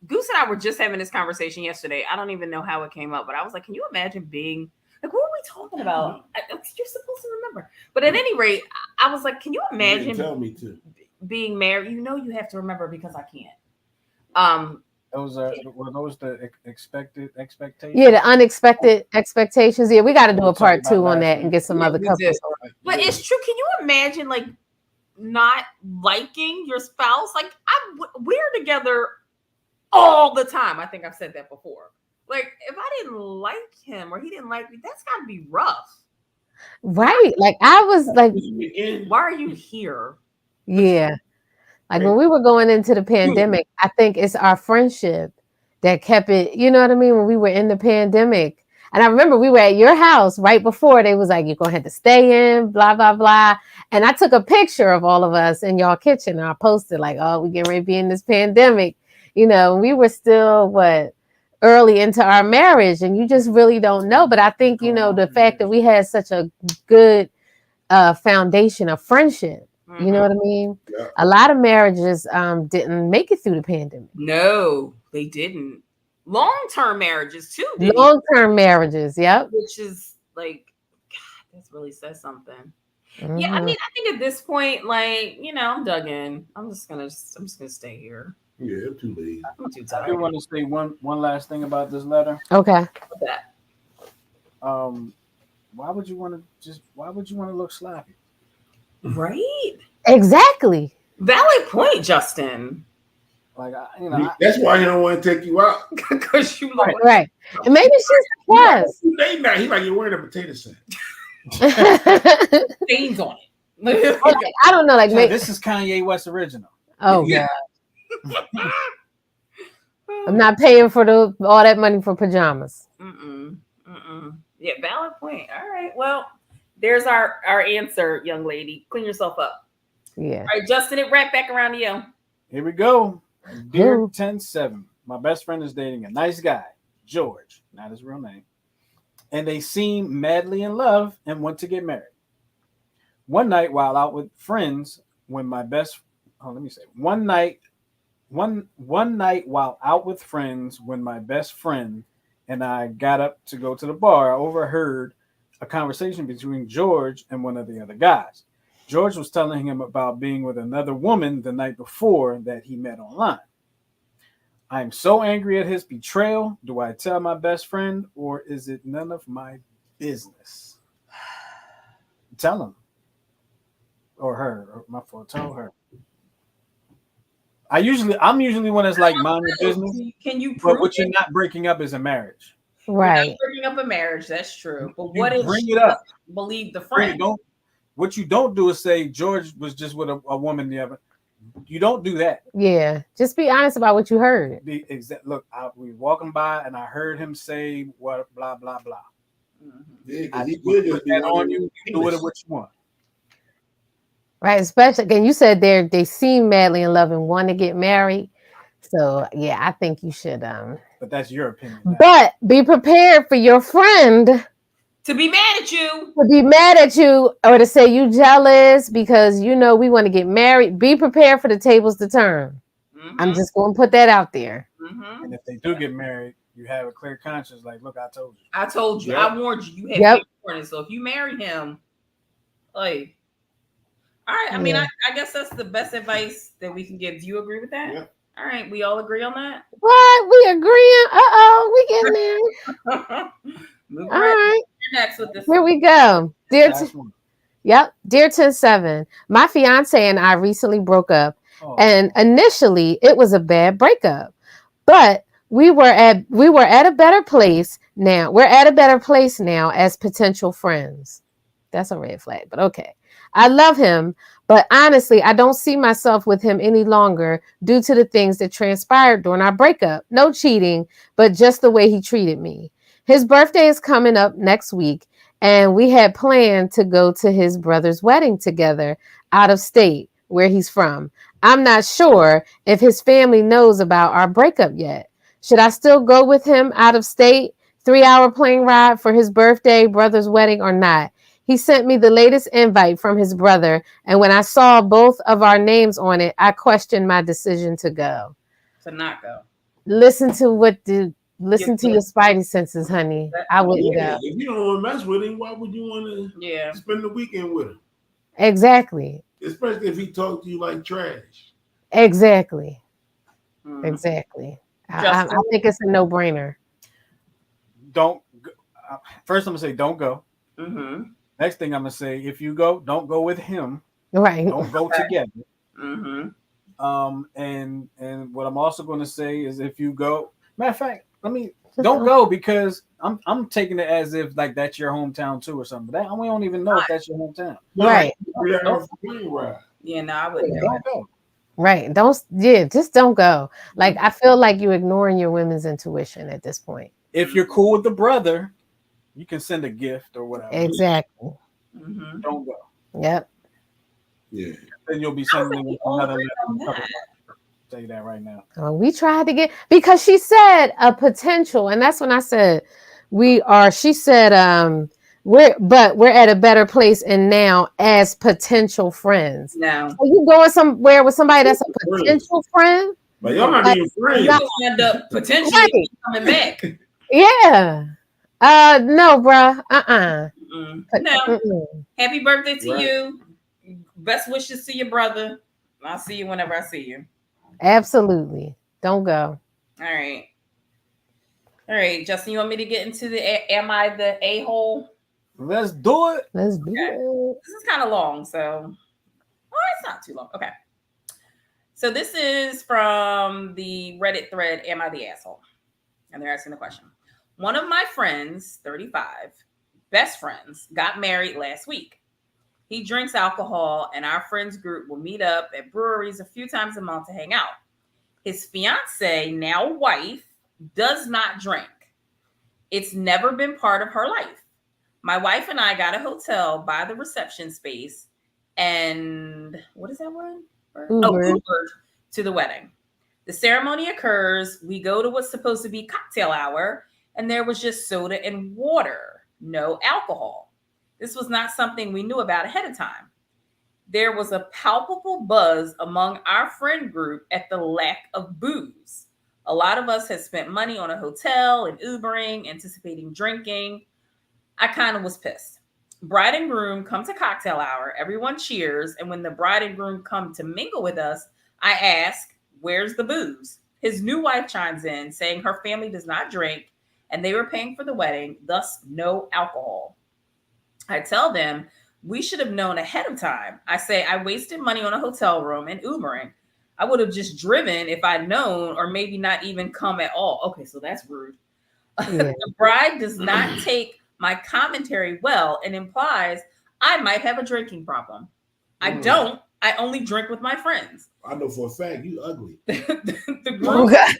Goose and I were just having this conversation yesterday. I don't even know how it came up, but I was like, can you imagine being, like, what were we talking about? You're supposed to remember. But at any rate, I was like, can you You imagine didn't tell me to. being married? You have to remember because I can't. Were those the expected expectations? Yeah, the unexpected expectations. Yeah, we got to do We'll a part talk about 2 on last that week. and get some Yeah, other we couples. did. But it's true. Can you imagine like not liking your spouse? Like we're together all the time. I think I've said that before. Like if I didn't like him or he didn't like me, that's got to be rough. Right. Like I was like, Why are you here? yeah. Like when we were going into the pandemic, I think it's our friendship that kept it, you know what I mean? When we were in the pandemic, And I remember we were at your house right before they was like, you're going to have to stay in, blah, blah, blah. And I took a picture of all of us in y'all kitchen. And I posted like, oh, we getting ready to be in this pandemic. You know, we were still, early into our marriage. And you just really don't know. But I think, you know, the fact that we had such a good foundation of friendship. You know what I mean? Yeah. A lot of marriages didn't make it through the pandemic. No, they didn't. Long-term marriages too. didn't. Long-term marriages, yep. Which is like, God, that really says something. Mm-hmm. Yeah, I mean, I think at this point, like, you know, I'm dug in. I'm just gonna stay here. Yeah, I'm too lazy. I'm too I do tired. want to say one last thing about this letter. Okay. What's that? Why would you want to look sloppy? Right? Exactly. Valid point, Justin. Like, That's why he don't want to take you out. Because you look Right. And maybe she's surprised. He's like you're wearing a potato sack. stains on it. Like, I don't know. Like, maybe, this is Kanye West original. oh, Yeah. God. I'm not paying for all that money for pajamas. Yeah, valid point. All right. Well, there's our answer, young lady. Clean yourself up. Yeah. All right, Justin, it wrapped back around to you. Here we go. Dear Who? 10-7, my best friend is dating a nice guy, George, not his real name, and they seem madly in love and want to get married. One night while out with friends, when my best one night while out with friends, when my best friend and I got up to go to the bar, I overheard a conversation between George and one of the other guys. George was telling him about being with another woman the night before that he met online. I am so angry at his betrayal. Do I tell my best friend, or is it none of my business? Tell him. Or her. Or my fault. Tell her. I'm usually one that's like mind your business. Can you But prove what you're it? not breaking up is a marriage. Right. You're not breaking up a marriage? That's true. But You what if bring she it up. doesn't believe the Bring it. friend? What you don't do is say George was just with a woman the other. You don't do that. Yeah. Just be honest about what you heard. Look, we walking by and I heard him say what blah blah blah. Yeah, I because he put could just be that on one you. You do with it what you want. Right. Especially, again, you said they seem madly in love and want to get married. So, yeah, I think you should. But that's your opinion. now. But be prepared for your friend To be mad at you. to be mad at you or to say you jealous because, you know, we want to get married. Be prepared for the tables to turn. I'm just going to put that out there. And if they do get married, you have a clear conscience. Like, look, I told you. I told you. Yep. I warned you. You had Yep. big warning. So if you marry him, like, all right. I mean, Yeah. I guess that's the best advice that we can give. Do you agree with that? Yeah. All right. We all agree on that. What? We agreeing? We getting there. Move All right. right. You're next with this. Here we go. Last one. Yep. Dear 10-7, my fiance and I recently broke up. Oh, And initially, it was a bad breakup, but we were at a better place now. We're at a better place now as potential friends. That's a red flag, but okay. I love him, but honestly, I don't see myself with him any longer due to the things that transpired during our breakup. No cheating, but just the way he treated me. His birthday is coming up next week, and we had planned to go to his brother's wedding together out of state where he's from. I'm not sure if his family knows about our breakup yet. Should I still go with him out of state, 3-hour plane ride for his birthday, brother's wedding, or not? He sent me the latest invite from his brother, and when I saw both of our names on it, I questioned my decision to go. To not go. Listen to your spidey senses, honey. I wouldn't Yeah, go. if you don't want to mess with him, why would you want to Yeah. spend the weekend with him? Exactly. Especially if he talked to you like trash. Exactly. Mhm. Exactly. I Justin? think it's a no-brainer. don't. First, I'm gonna say don't go. Mhm. Next thing I'm gonna say, if you go, don't go with him. Right. Don't go together. Mhm. And what I'm also going to say is, if you go, matter of fact, don't go, because I'm taking it as if like that's your hometown too or something. But we don't even know if that's your hometown. Right. 3 hours plane ride. Yeah. No, I wouldn't do it. Don't go. Right. Just don't go. Like, I feel like you're ignoring your women's intuition at this point. If you're cool with the brother, You can send a gift or whatever. Exactly. Mhm. Don't go. Yep. Yeah. Then you'll be I was sending like, we all another agreed on letter. that. Tell you that right now. We tried to get because she said a potential, and that's when I said we are. She said, we're at a better place and now as potential friends. No. So you going somewhere with somebody that's a potential friend? But y'all not even friends. You will end up potentially Right. coming back. Yeah. No, bruh. Mm-mm. No. Mm-mm. Happy birthday to Right. you. Best wishes to your brother. I'll see you whenever I see you. Absolutely. Don't go. All right. All right, Justin, you want me to get into am I the a-hole? Let's do it. Let's do Okay. it. This is kind of long, so it's not too long. Okay. So this is from the Reddit thread, Am I the Asshole? And they're asking the question. One of my friends, 35, best friends, got married last week. He drinks alcohol, and our friends group will meet up at breweries a few times a month to hang out. His fiance, now wife, does not drink. It's never been part of her life. My wife and I got a hotel by the reception space and what is that word? Ubered to the wedding. The ceremony occurs. We go to what's supposed to be cocktail hour, and there was just soda and water, no alcohol. This was not something we knew about ahead of time. There was a palpable buzz among our friend group at the lack of booze. A lot of us had spent money on a hotel and Ubering, anticipating drinking. I kind of was pissed. Bride and groom come to cocktail hour. Everyone cheers. And when the bride and groom come to mingle with us, I ask, where's the booze? His new wife chimes in saying her family does not drink and they were paying for the wedding, thus no alcohol. I tell them we should have known ahead of time. I say I wasted money on a hotel room and Ubering. I would have just driven if I'd known, or maybe not even come at all. Okay, so that's rude. Yeah. The bride does not take my commentary well and implies I might have a drinking problem. I don't. I only drink with my friends. I know for a fact you ugly. The groom says,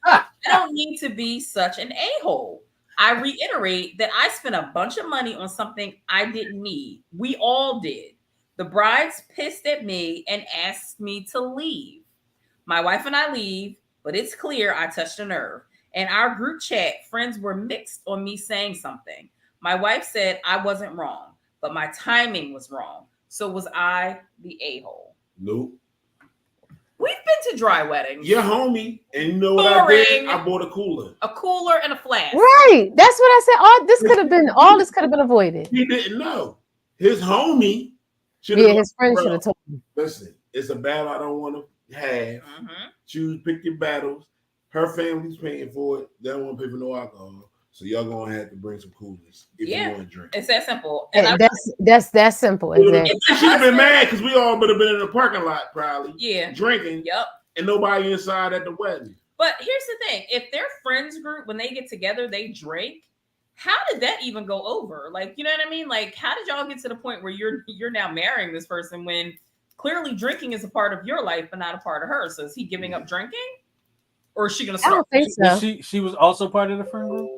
I don't need to be such an a-hole. I reiterate that I spent a bunch of money on something I didn't need. We all did. The bride's pissed at me and asked me to leave. My wife and I leave, but it's clear I touched a nerve. In our group chat, friends were mixed on me saying something. My wife said I wasn't wrong, but my timing was wrong. So was I the a-hole? Nope. We've been to dry weddings. Your homie, and you know what I did? Boring. I bought a cooler. A cooler and a flask. Right. That's what I said. All this could have been avoided. He didn't know. His homie should Yeah, have. his friend should have told him. Listen, it's a battle I don't want to have. Mm-hmm. Pick your battles. Her family's paying for it. They don't want to pay for no alcohol. So y'all gonna have to bring some coolers if you want to drink. It's that simple. And that's that simple. Exactly. She should have been mad because we all would have been in the parking lot probably. Yeah. Drinking. Yep. And nobody inside at the wedding. But here's the thing: if their friends group, when they get together, they drink. How did that even go over? Like, you know what I mean? Like, how did y'all get to the point where you're now marrying this person when clearly drinking is a part of your life but not a part of her? So is he giving up drinking, or is she gonna I start? don't think so. She was also part of the friend group.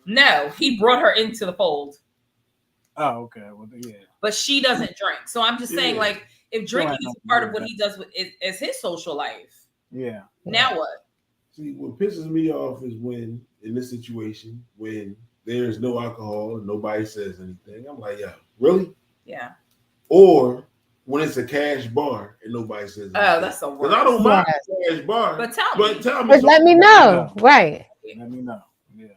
No, he brought her into the fold. Oh, okay. Well, yeah. But she doesn't drink. So I'm just saying, like, if drinking is a part of what he does with is his social life. Yeah. Now what? See, what pisses me off is when in this situation when there's no alcohol and nobody says anything. I'm like, yeah, really? Yeah. Or when it's a cash bar and nobody says anything. Oh, that's the worst. Because I don't mind a cash bar. But tell me. But let me know. Right. Let me know. Yeah.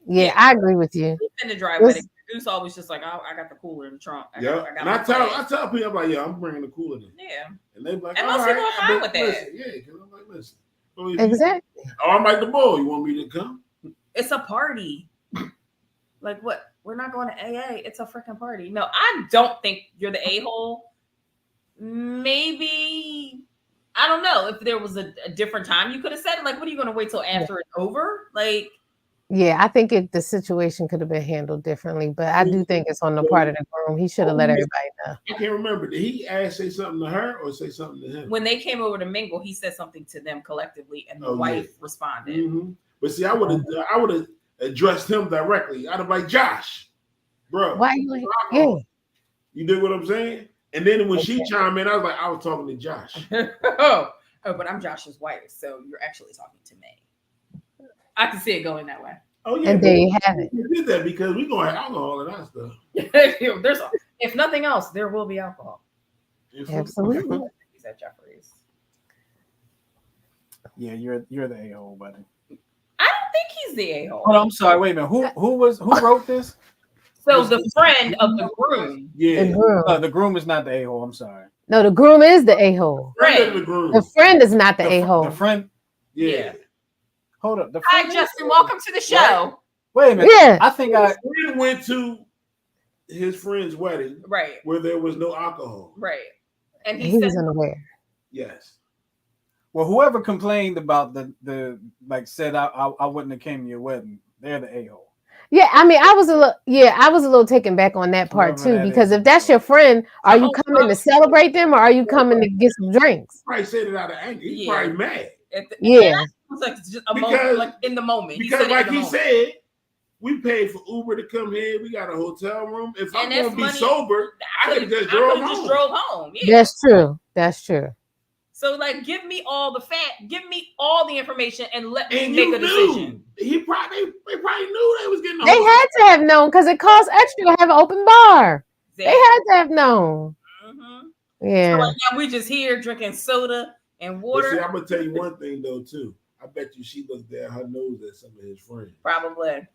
Yeah, I agree with you. In the dry wedding, Goose always just like, I got the cooler in the trunk. I And I tell people, I'm like, yeah, I'm bringing the cooler in. Yeah. And they be like, and most people are fine with that. Listen, yeah, because I'm like, listen. So Exactly. I'm like the boy. You want me to come? It's a party. Like what? We're not going to AA. It's a freaking party. No, I don't think you're the a-hole. Maybe, I don't know, if there was a different time you could have said it. Like, what are you going to wait till after it's over? Like, yeah, I think the situation could have been handled differently, but I do think it's on the part of the groom. He should have let everybody know. I can't remember. Did he say something to her or say something to him? When they came over to mingle, he said something to them collectively, and the wife responded. Mm-hmm. But see, I would have addressed him directly. I'd have like, Josh, bro. Why you like? Yeah. You dig what I'm saying? And then when she chimed in, I was talking to Josh. Oh, but I'm Josh's wife, so you're actually talking to me. I can see it going that way. Oh yeah, And there you have it. We did that because we gonna have alcohol and that stuff. If nothing else, there will be alcohol. Absolutely. He's at Jeffrey's. Yeah, you're the a-hole, buddy. I don't think he's the a-hole. Oh, I'm sorry. Wait a minute. Who wrote this? So the friend of the groom. Yeah, The groom. The groom is not the a-hole. I'm sorry. No, the groom is the a-hole. friend of the groom. The friend is not the The a-hole. friend. Yeah. Hold up. The Hi, friend Justin. Welcome to the show. Wait a minute. Yeah. I think The friend went to his friend's wedding Right, where there was no alcohol. right. And He he was said, unaware. Yes. Well, whoever complained about the like said I wouldn't have came to your wedding. They're the a-hole. Yeah, I mean, I was a little taken back on that part Whoever too, that because is. if that's your friend, are you Oh, coming to celebrate them or are you coming to get some drinks? Probably said it out of anger. He's Yeah. probably mad. Yeah. It's like just a Because- moment, like in the moment. Because said it like in the he moment. said, we paid for Uber to come here. We got a hotel room. If I'm And that's gonna be money- sober, I could have just drove home. drove home. Yeah. That's true. That's true. So like, give me all the information, and let me And make you a decision. knew. They probably knew they was getting. They had to have known because it costs extra to have an open bar. They had to have known. Mhm. Yeah. So right now we just here drinking soda and But water. see, I'm gonna tell you one thing though too. I bet you she looked at her nose at some of his friends. Probably.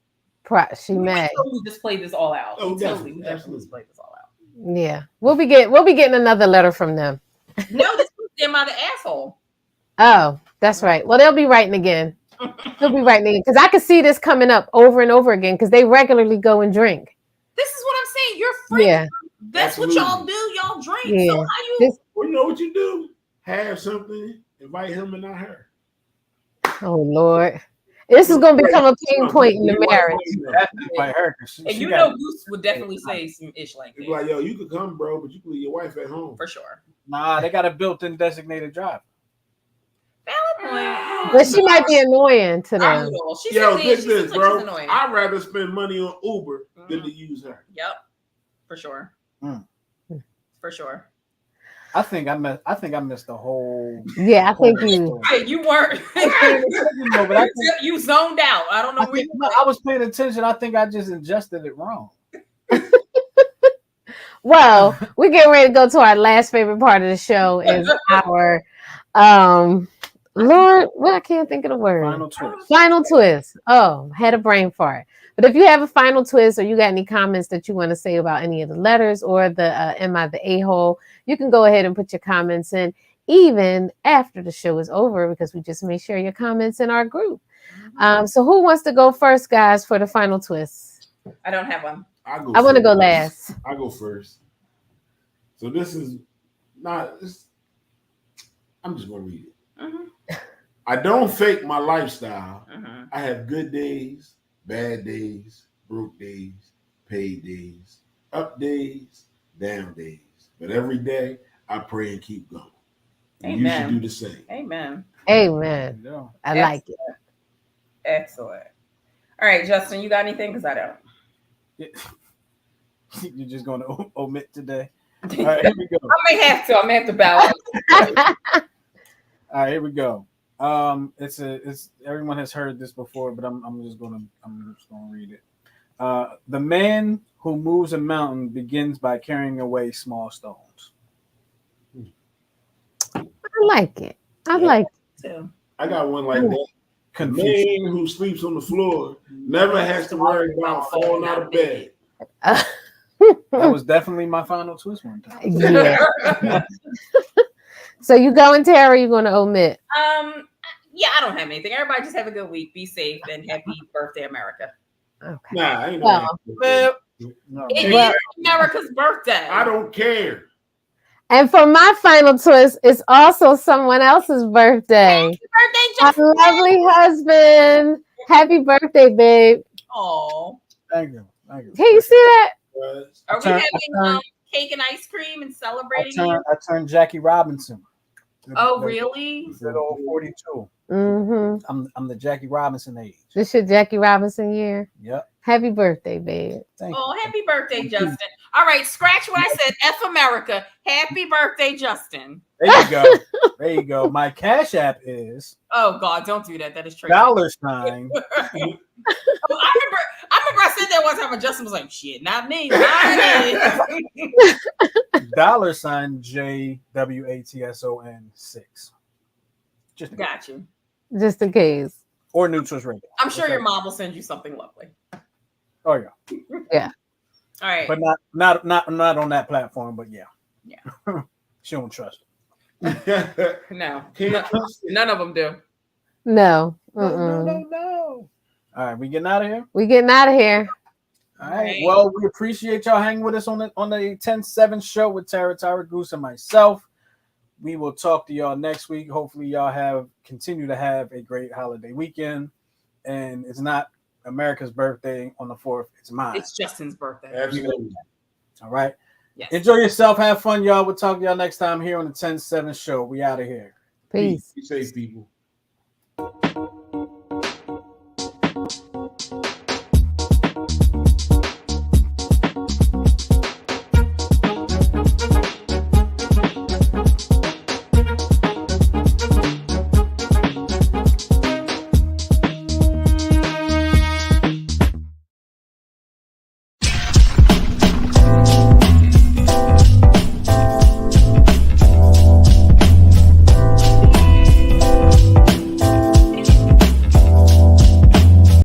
She mad. We just played this all out. Oh, We definitely, definitely just played this all out. Yeah. We'll be getting another letter from them. No, this was them out of asshole. Oh, that's right. Well, they'll be writing again. They'll be writing again because I could see this coming up over and over again because they regularly go and drink. This is what I'm saying. You're friends. Yeah. That's what y'all do. Y'all drink. Yeah. So how you? This- Well, you know what you do? Have something, invite him and not her. Oh Lord, this is gonna become a pain point in the marriage. That's by her. 'Cause And she you got- know, Goose would definitely say some ish like Be that like, yo, you could come, bro, but you can leave your wife at home. for sure. Nah, they got a built-in designated driver. Valid point. But she might be annoying to I them. know. She Yo, said get she this, seems like bro. she's annoying. I'd rather spend money on Uber than Mhm. to use her. Yep, for sure. Mm. For sure. I think I missed the whole. Yeah, I think you. Yeah, you weren't. No, but I think, You zoned out. I don't know I, where think, you no, I was paying attention. I think I just ingested it wrong. Well, we get ready to go to our last favorite part of the show is our Lord, well, I can't think of the word. Final twist. Final twist. Oh, had a brain fart. But if you have a final twist or you got any comments that you want to say about any of the letters or the Am I the A-hole, you can go ahead and put your comments in even after the show is over because we just may share your comments in our group. So who wants to go first, guys, for the final twist? I don't have one. I want to go last. I go first. So this is not. I'm just gonna read it. Mm-hmm. I don't fake my lifestyle. Mm-hmm. I have good days, bad days, broke days, paid days, up days, down days. But every day I pray and keep going. And you Amen. should do the same. Amen. Amen. Yeah. I like it. Excellent. All right, Justin, you got anything? Because I don't. You're just going to omit today. All right, here we go. I may have to bow out. All right, here we go. It's everyone has heard this before, but I'm just gonna read it. The man who moves a mountain begins by carrying away small stones. I like it. I like Too. I got one like that. The Confucius. man who sleeps on the floor never has to worry about falling out of bed. it. That was definitely my final twist one time. Yeah. So you going, Tara? You going to omit? Yeah, I don't have anything. Everybody just have a good week. Be safe and happy birthday, America. Okay. Nah, I ain't Well, Well, no, It Well- is America's birthday. I don't care. And for my final twist, it's also someone else's birthday. Happy birthday, My Justin. lovely husband. Happy birthday, babe. Oh, thank you. Thank you. Can you see that? are we Turn- having cake and ice cream and I celebrating you? turned Jackie Robinson. Oh, really? Good old 42. Mm-hmm. I'm the Jackie Robinson age. This your Jackie Robinson year. Yep. Happy birthday, babe. Thank Oh, you. happy birthday, Justin. All right, scratch what I said. F America. Happy birthday, Justin. There you go. There you go. My Cash App is Oh God, don't do that. That is true. $sign. Oh, I remember I said that one time and Justin was like, shit, not me. Not me. $sign JWATSON 6. Just Got you. Just in case. or Neutrals Radio. I'm sure Okay. your mom will send you something lovely. Oh yeah. Yeah. All right. But not on that platform, but yeah. Yeah. She don't trust it. No. Can't trust it. None of them do. No. No. All right, we getting out of here. We getting out of here. All right. Right. Well, we appreciate y'all hanging with us on the 10-7 show with Tara Goose and myself. We will talk to y'all next week. Hopefully, y'all continue to have a great holiday weekend. And it's not America's birthday on the 4th; it's mine. It's Justin's birthday. Absolutely. All right. Yes. Enjoy yourself. Have fun, y'all. We'll talk to y'all next time here on the 10-7 show. We out of here. Peace. Be safe, people.